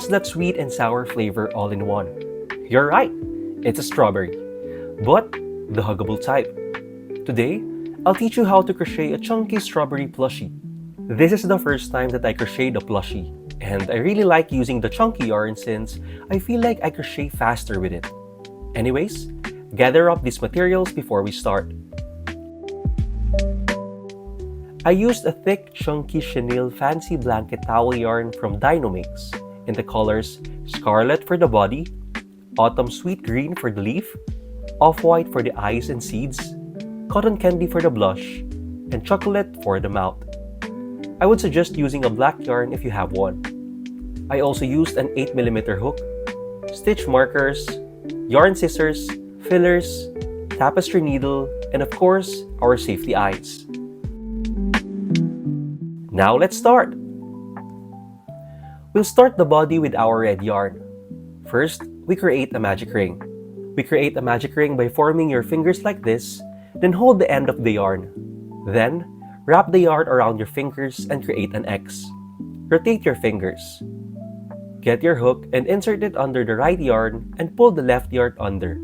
has that sweet and sour flavor all in one. You're right, it's a strawberry, but the huggable type. Today, I'll teach you how to crochet a chunky strawberry plushie. This is the first time that I crocheted a plushie, and I really like using the chunky yarn since I feel like I crochet faster with it. Anyways, gather up these materials before we start. I used a thick, chunky chenille fancy blanket towel yarn from Dynamix in the colors Scarlet for the body, Autumn Sweet Green for the leaf, Off-White for the eyes and seeds, Cotton Candy for the blush, and Chocolate for the mouth. I would suggest using a black yarn if you have one. I also used an 8mm hook, stitch markers, yarn scissors, fillers, tapestry needle, and of course, our safety eyes. Now let's start! We'll start the body with our red yarn. First, we create a magic ring. We create a magic ring by forming your fingers like this, then hold the end of the yarn. Then, wrap the yarn around your fingers and create an X. Rotate your fingers. Get your hook and insert it under the right yarn and pull the left yarn under.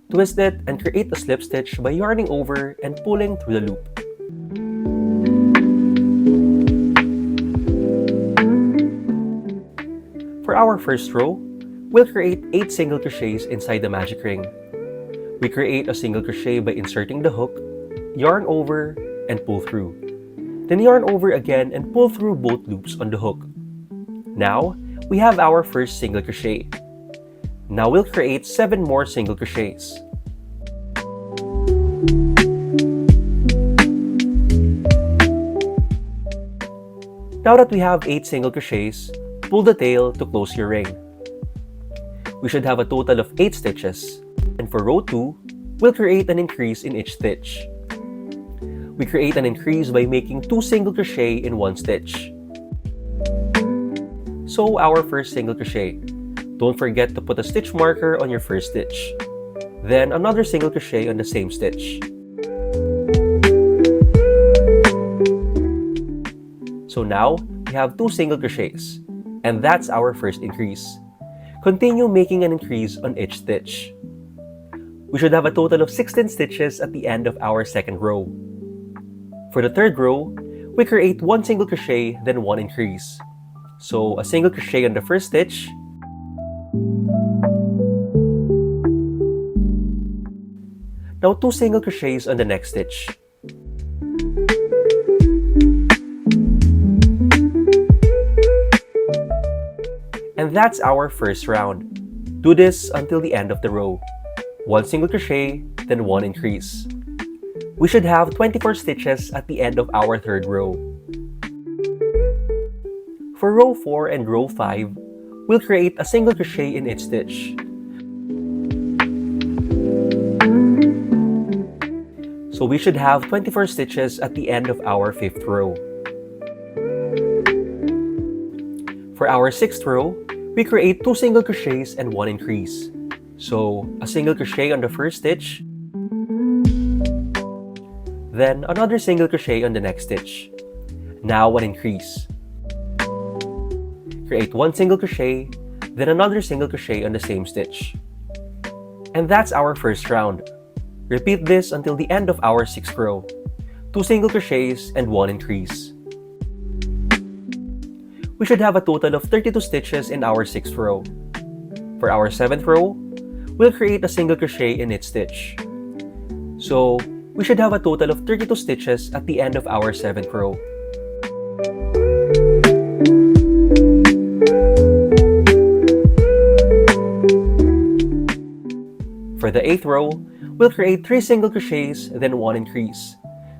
Twist it and create a slip stitch by yarning over and pulling through the loop. For our first row, we'll create 8 single crochets inside the magic ring. We create a single crochet by inserting the hook, yarn over, and pull through. Then yarn over again and pull through both loops on the hook. Now, we have our first single crochet. Now we'll create 7 more single crochets. Now that we have 8 single crochets, pull the tail to close your ring. We should have a total of 8 stitches, and for row 2, we'll create an increase in each stitch. We create an increase by making 2 single crochet in 1 stitch. So our first single crochet. Don't forget to put a stitch marker on your first stitch. Then another single crochet on the same stitch. So now, we have 2 single crochets, and that's our first increase. Continue making an increase on each stitch. We should have a total of 16 stitches at the end of our second row. For the third row, we create 1 single crochet, then 1 increase. So a single crochet on the first stitch, now 2 single crochets on the next stitch. And that's our first round. Do this until the end of the row. 1 single crochet, then 1 increase. We should have 24 stitches at the end of our third row. For row 4 and row 5, we'll create a single crochet in each stitch. So we should have 24 stitches at the end of our 5th row. For our 6th row, we create 2 single crochets and 1 increase. So a single crochet on the first stitch, then another single crochet on the next stitch. Now 1 increase. Create 1 single crochet, then another single crochet on the same stitch. And that's our first round. Repeat this until the end of our 6th row. 2 single crochets and 1 increase. We should have a total of 32 stitches in our 6th row. For our 7th row, we'll create a single crochet in each stitch. So, we should have a total of 32 stitches at the end of our 7th row. For the 8th row, we'll create 3 single crochets, then 1 increase.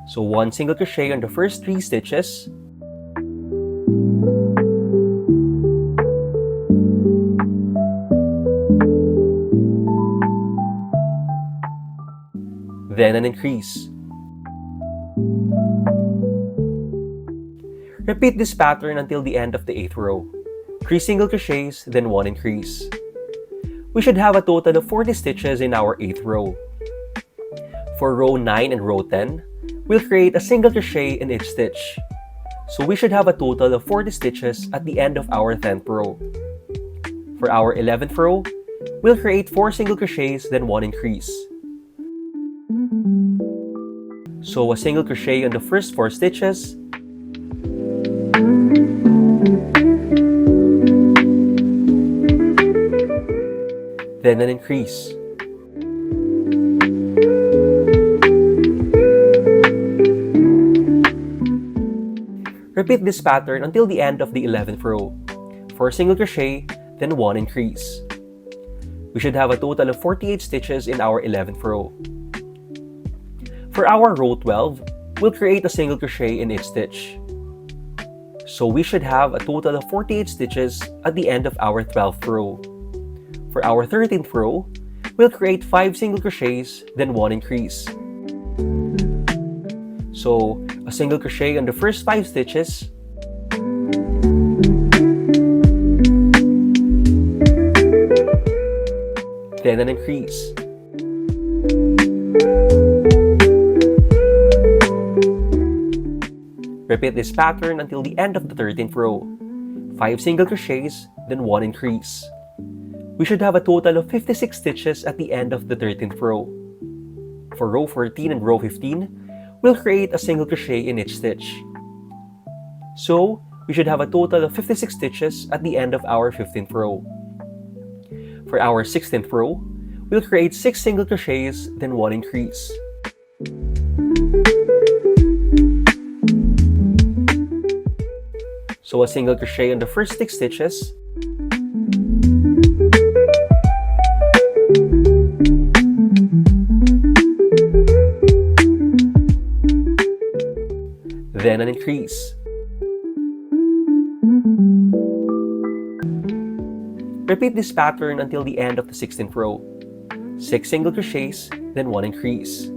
So 1 single crochet on the first 3 stitches, then an increase. Repeat this pattern until the end of the 8th row. 3 single crochets, then 1 increase. We should have a total of 40 stitches in our 8th row. For row 9 and row 10, we'll create a single crochet in each stitch. So we should have a total of 40 stitches at the end of our 10th row. For our 11th row, we'll create 4 single crochets then 1 increase. So a single crochet on the first 4 stitches, then an increase. Repeat this pattern until the end of the 11th row. 4 single crochet, then 1 increase. We should have a total of 48 stitches in our 11th row. For our row 12, we'll create a single crochet in each stitch. So we should have a total of 48 stitches at the end of our 12th row. For our 13th row, we'll create 5 single crochets, then 1 increase. So a single crochet on the first 5 stitches, then an increase. Repeat this pattern until the end of the 13th row. 5 single crochets, then 1 increase. We should have a total of 56 stitches at the end of the 13th row. For row 14 and row 15, we'll create a single crochet in each stitch. So, we should have a total of 56 stitches at the end of our 15th row. For our 16th row, we'll create 6 single crochets, then 1 increase. So a single crochet on the first 6 stitches, then an increase. Repeat this pattern until the end of the 16th row. 6 single crochets, then 1 increase.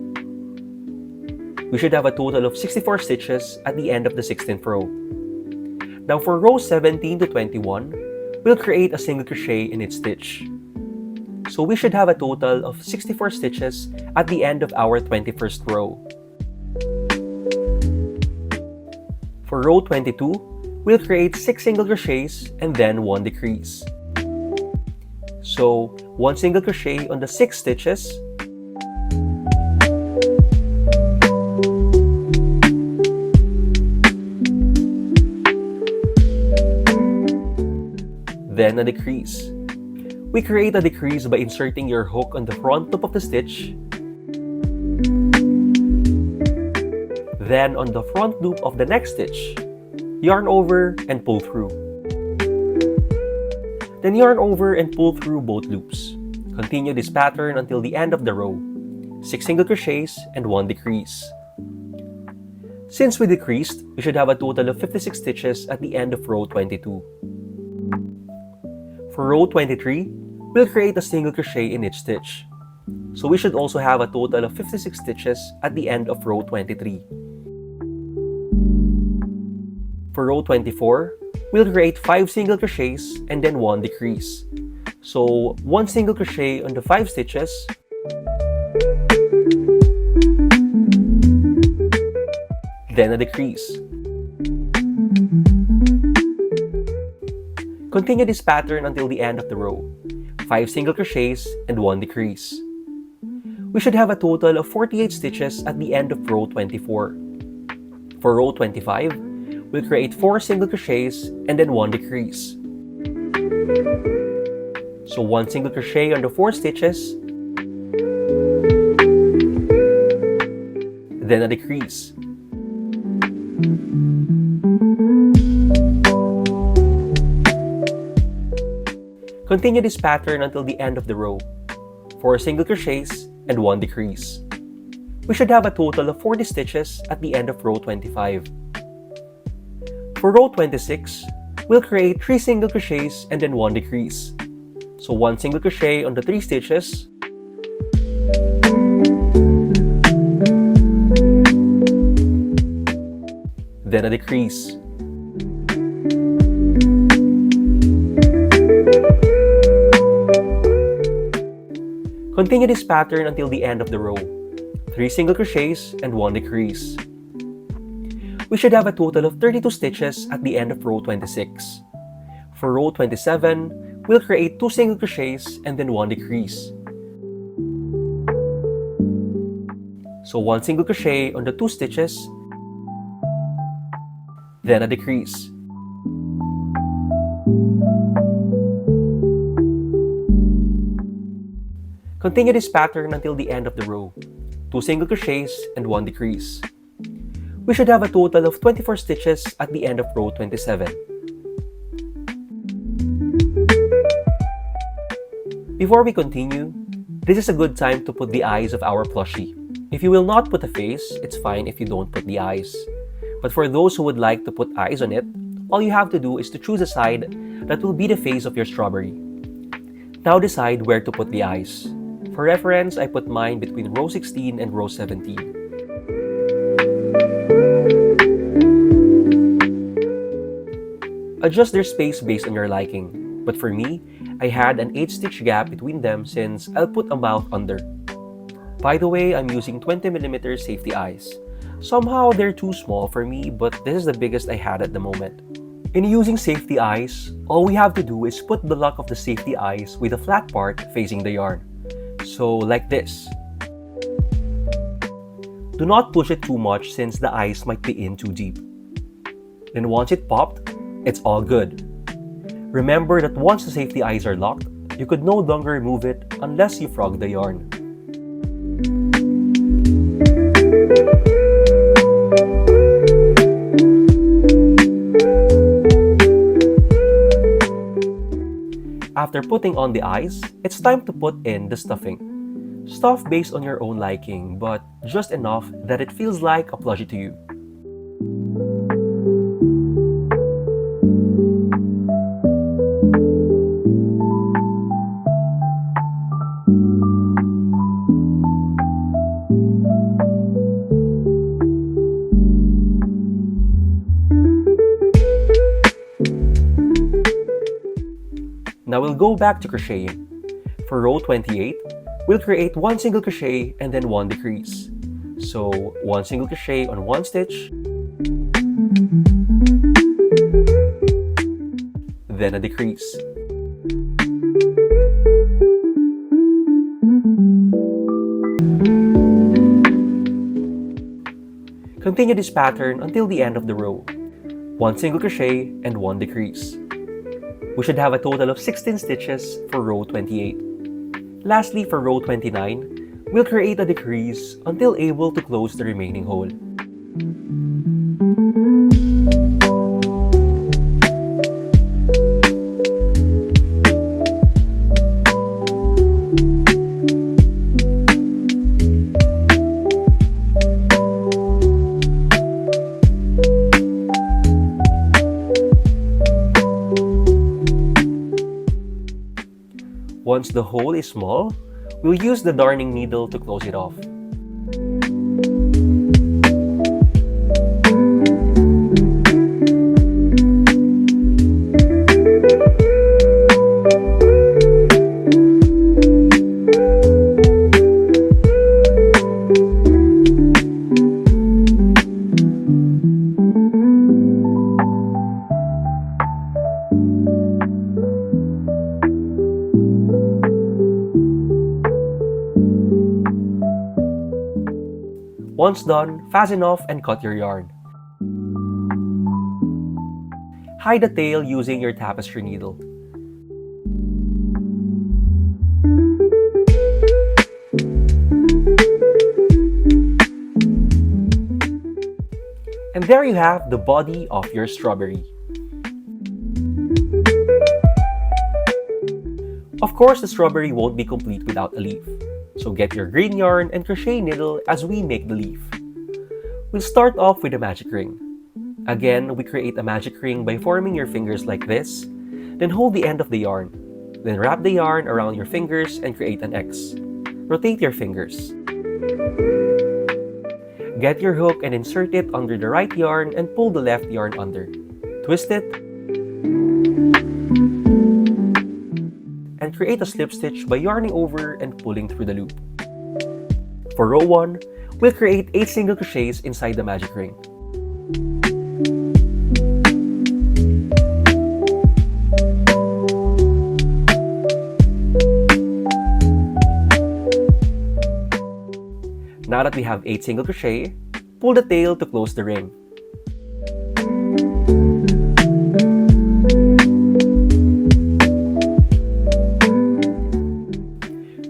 We should have a total of 64 stitches at the end of the 16th row. Now for rows 17 to 21, we'll create a single crochet in each stitch. So we should have a total of 64 stitches at the end of our 21st row. For row 22, we'll create 6 single crochets and then 1 decrease. So 1 single crochet on the 6 stitches, then a decrease. We create a decrease by inserting your hook on the front loop of the stitch, then on the front loop of the next stitch, yarn over and pull through. Then yarn over and pull through both loops. Continue this pattern until the end of the row. 6 single crochets and 1 decrease. Since we decreased, we should have a total of 56 stitches at the end of row 22. For row 23, we'll create a single crochet in each stitch. So we should also have a total of 56 stitches at the end of row 23. For row 24, we'll create 5 single crochets and then 1 decrease. So 1 single crochet on the 5 stitches, then a decrease. Continue this pattern until the end of the row. 5 single crochets and 1 decrease. We should have a total of 48 stitches at the end of row 24. For row 25, we'll create 4 single crochets and then 1 decrease. So 1 single crochet on the 4 stitches, then a decrease. Continue this pattern until the end of the row. 4 single crochets and 1 decrease. We should have a total of 40 stitches at the end of row 25. For row 26, we'll create 3 single crochets and then 1 decrease. So 1 single crochet on the 3 stitches, then a decrease. Continue this pattern until the end of the row. 3 single crochets and 1 decrease. We should have a total of 32 stitches at the end of row 26. For row 27, we'll create 2 single crochets and then 1 decrease. So 1 single crochet on the 2 stitches, then a decrease. Continue this pattern until the end of the row. 2 single crochets and 1 decrease. We should have a total of 24 stitches at the end of row 27. Before we continue, this is a good time to put the eyes of our plushie. If you will not put a face, it's fine if you don't put the eyes. But for those who would like to put eyes on it, all you have to do is to choose a side that will be the face of your strawberry. Now decide where to put the eyes. For reference, I put mine between row 16 and row 17. Adjust their space based on your liking, but for me, I had an 8-stitch gap between them since I'll put a mouth under. By the way, I'm using 20mm safety eyes. Somehow they're too small for me, but this is the biggest I had at the moment. In using safety eyes, all we have to do is put the lock of the safety eyes with the flat part facing the yarn. So like this. Do not push it too much since the eyes might be in too deep. Then once it popped, it's all good. Remember that once the safety eyes are locked, you could no longer remove it unless you frog the yarn. After putting on the eyes, it's time to put in the stuffing. Stuff based on your own liking, but just enough that it feels like a plushie to you. Now we'll go back to crocheting. For row 28, we'll create 1 single crochet and then 1 decrease. So 1 single crochet on 1 stitch, then a decrease. Continue this pattern until the end of the row. 1 single crochet and 1 decrease. We should have a total of 16 stitches for row 28. Lastly, for row 29, we'll create a decrease until able to close the remaining hole. Once the hole is small, we'll use the darning needle to close it off. Once done, fasten off and cut your yarn. Hide the tail using your tapestry needle. And there you have the body of your strawberry. Of course, the strawberry won't be complete without a leaf. So get your green yarn and crochet needle as we make the leaf. We'll start off with a magic ring. Again, we create a magic ring by forming your fingers like this, then hold the end of the yarn. Then wrap the yarn around your fingers and create an X. Rotate your fingers. Get your hook and insert it under the right yarn and pull the left yarn under. Twist it, and create a slip stitch by yarning over and pulling through the loop. For row 1, we'll create 8 single crochets inside the magic ring. Now that we have 8 single crochet, pull the tail to close the ring.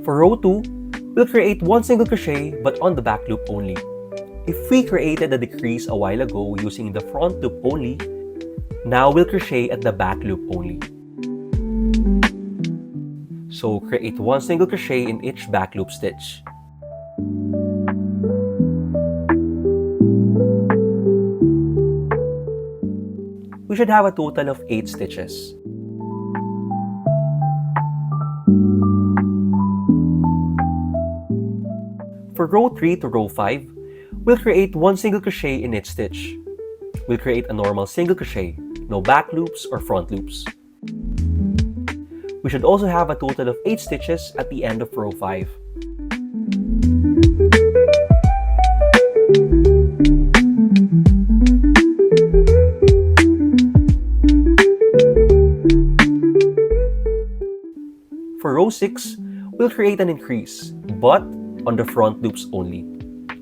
For row 2, we'll create 1 single crochet but on the back loop only. If we created a decrease a while ago using the front loop only, now we'll crochet at the back loop only. So create 1 single crochet in each back loop stitch. We should have a total of 8 stitches. For row 3 to row 5, we'll create 1 single crochet in each stitch. We'll create a normal single crochet, no back loops or front loops. We should also have a total of 8 stitches at the end of row 5. For row 6, we'll create an increase, but on the front loops only.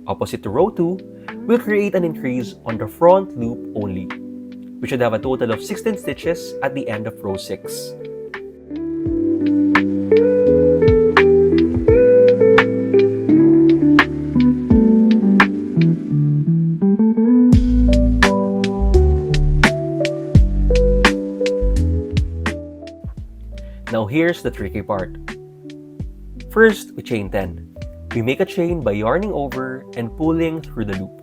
Opposite to row 2, we'll create an increase on the front loop only. We should have a total of 16 stitches at the end of row 6. Now here's the tricky part. First, we chain 10. We make a chain by yarning over and pulling through the loop.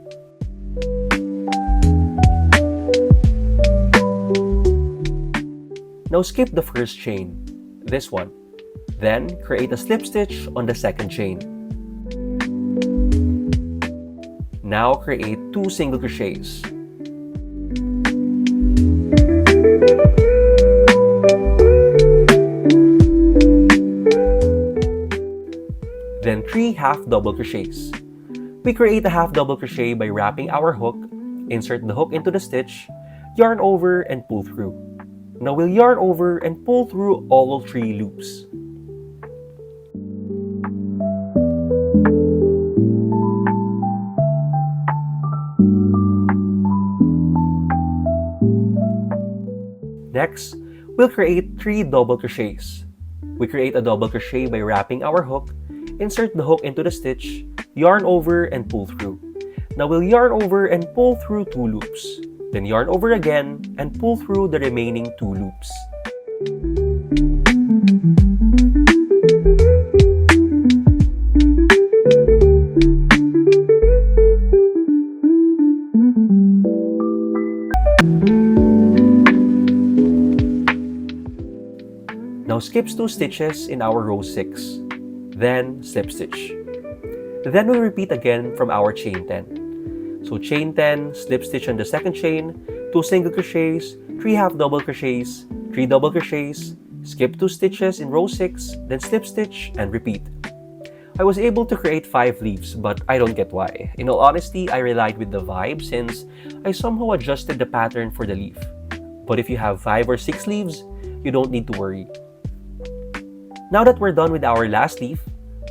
Now skip the first chain, this one. Then create a slip stitch on the second chain. Now create 2 single crochets. Then 3 half double crochets. We create a half double crochet by wrapping our hook, insert the hook into the stitch, yarn over and pull through. Now we'll yarn over and pull through all 3 loops. Next, we'll create 3 double crochets. We create a double crochet by wrapping our hook, insert the hook into the stitch, yarn over and pull through. Now we'll yarn over and pull through 2 loops. Then yarn over again and pull through the remaining 2 loops. Now skip 2 stitches in our row 6. Then slip stitch. Then we'll repeat again from our chain 10. So chain 10, slip stitch on the second chain, 2 single crochets, 3 half double crochets, 3 double crochets, skip 2 stitches in row 6, then slip stitch and repeat. I was able to create 5 leaves, but I don't get why. In all honesty, I relied with the vibe since I somehow adjusted the pattern for the leaf. But if you have 5 or 6 leaves, you don't need to worry. Now that we're done with our last leaf,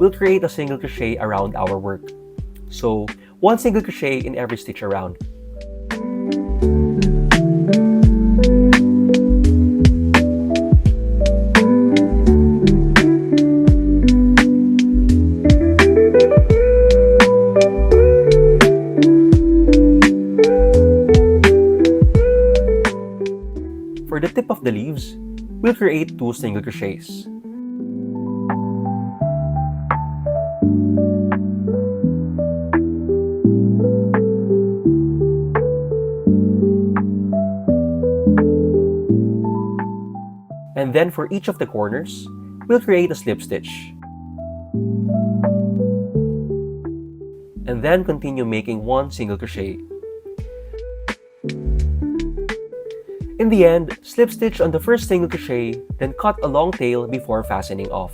we'll create a single crochet around our work. So, 1 single crochet in every stitch around. For the tip of the leaves, we'll create 2 single crochets. And then for each of the corners, we'll create a slip stitch. And then continue making 1 single crochet. In the end, slip stitch on the first single crochet, then cut a long tail before fastening off.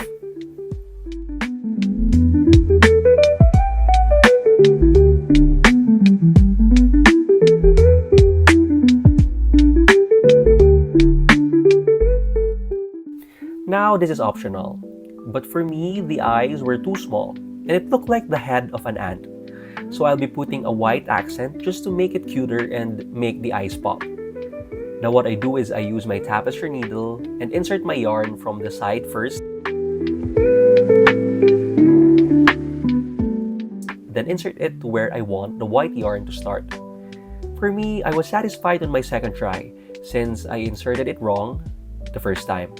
Now, this is optional, but for me, the eyes were too small and it looked like the head of an ant. So I'll be putting a white accent just to make it cuter and make the eyes pop. Now what I do is I use my tapestry needle and insert my yarn from the side first. Then insert it to where I want the white yarn to start. For me, I was satisfied on my second try since I inserted it wrong the first time.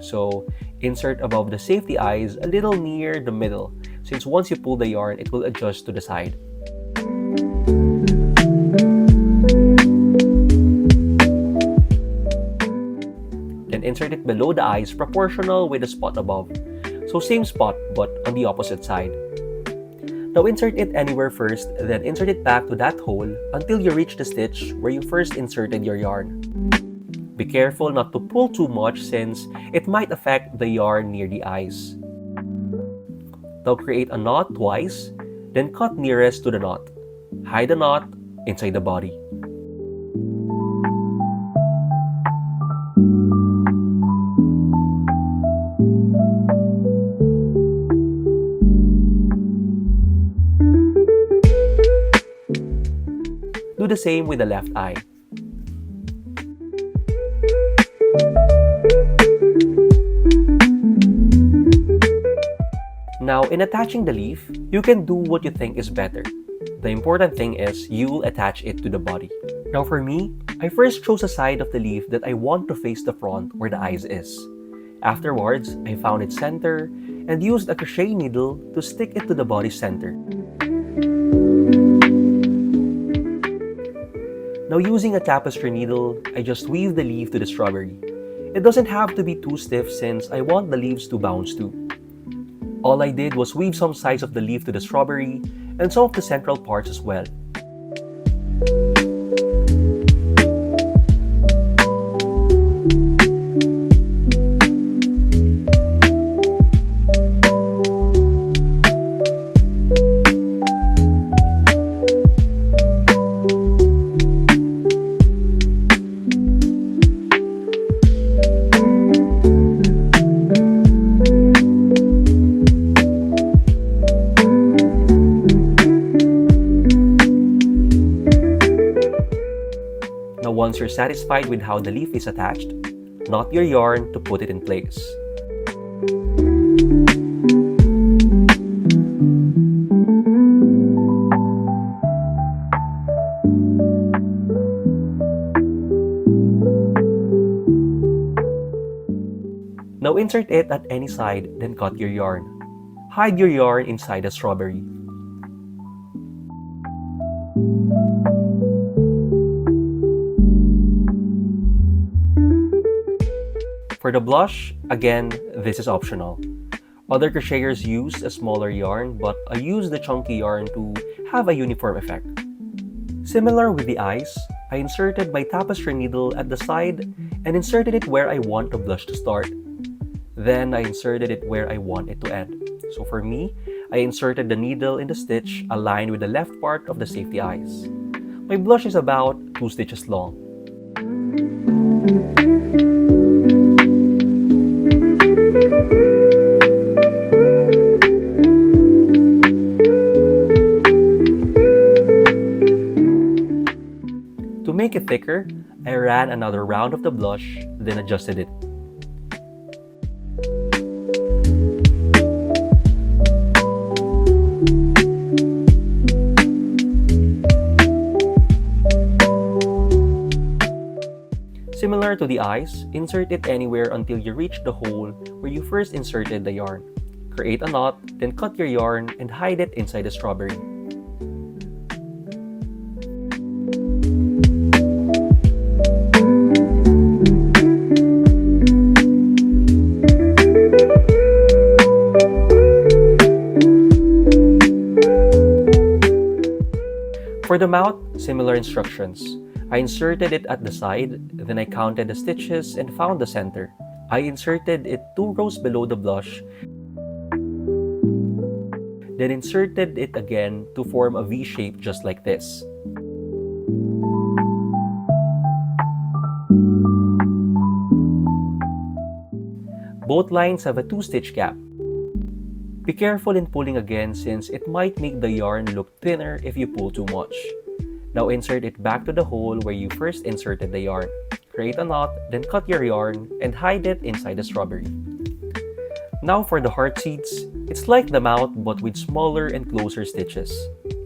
So, insert above the safety eyes a little near the middle, since once you pull the yarn, it will adjust to the side. Then insert it below the eyes proportional with the spot above. So same spot but on the opposite side. Now insert it anywhere first, then insert it back to that hole until you reach the stitch where you first inserted your yarn. Be careful not to pull too much since it might affect the yarn near the eyes. Now create a knot twice, then cut nearest to the knot. Hide the knot inside the body. Do the same with the left eye. Now, in attaching the leaf, you can do what you think is better. The important thing is you'll attach it to the body. Now for me, I first chose a side of the leaf that I want to face the front where the eyes is. Afterwards, I found its center and used a crochet needle to stick it to the body center. Now using a tapestry needle, I just weave the leaf to the strawberry. It doesn't have to be too stiff since I want the leaves to bounce too. All I did was weave some sides of the leaf to the strawberry and some of the central parts as well. Once you're satisfied with how the leaf is attached, knot your yarn to put it in place. Now insert it at any side, then cut your yarn. Hide your yarn inside the strawberry. For the blush, again, this is optional. Other crocheters use a smaller yarn, but I use the chunky yarn to have a uniform effect. Similar with the eyes, I inserted my tapestry needle at the side and inserted it where I want the blush to start. Then I inserted it where I want it to end. So for me, I inserted the needle in the stitch aligned with the left part of the safety eyes. My blush is about 2 stitches long. To make it thicker, I ran another round of the blush, then adjusted it. Similar to the eyes, insert it anywhere until you reach the hole where you first inserted the yarn. Create a knot, then cut your yarn and hide it inside the strawberry. For the mouth, similar instructions. I inserted it at the side, then I counted the stitches and found the center. I inserted it 2 rows below the blush, then inserted it again to form a V shape just like this. Both lines have a 2-stitch gap. Be careful in pulling again since it might make the yarn look thinner if you pull too much. Now insert it back to the hole where you first inserted the yarn. Create a knot, then cut your yarn and hide it inside the strawberry. Now for the heart seeds, it's like the mouth but with smaller and closer stitches.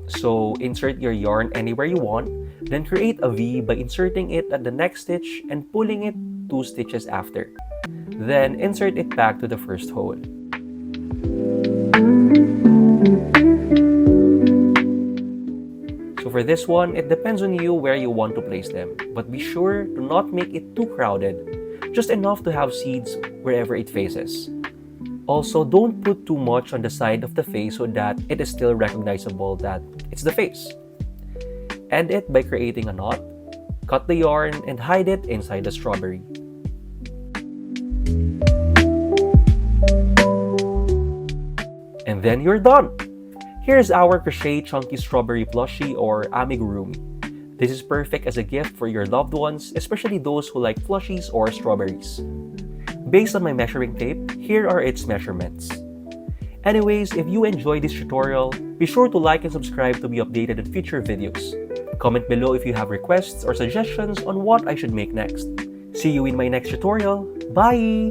So insert your yarn anywhere you want, then create a V by inserting it at the next stitch and pulling it 2 stitches after. Then insert it back to the first hole. So for this one, it depends on you where you want to place them, but be sure to not make it too crowded, just enough to have seeds wherever it faces. Also, don't put too much on the side of the face so that it is still recognizable that it's the face. End it by creating a knot, cut the yarn, and hide it inside the strawberry. And then you're done! Here's our Crochet Chunky Strawberry Plushie or Amigurumi. This is perfect as a gift for your loved ones, especially those who like plushies or strawberries. Based on my measuring tape, here are its measurements. Anyways, if you enjoyed this tutorial, be sure to like and subscribe to be updated on future videos. Comment below if you have requests or suggestions on what I should make next. See you in my next tutorial. Bye!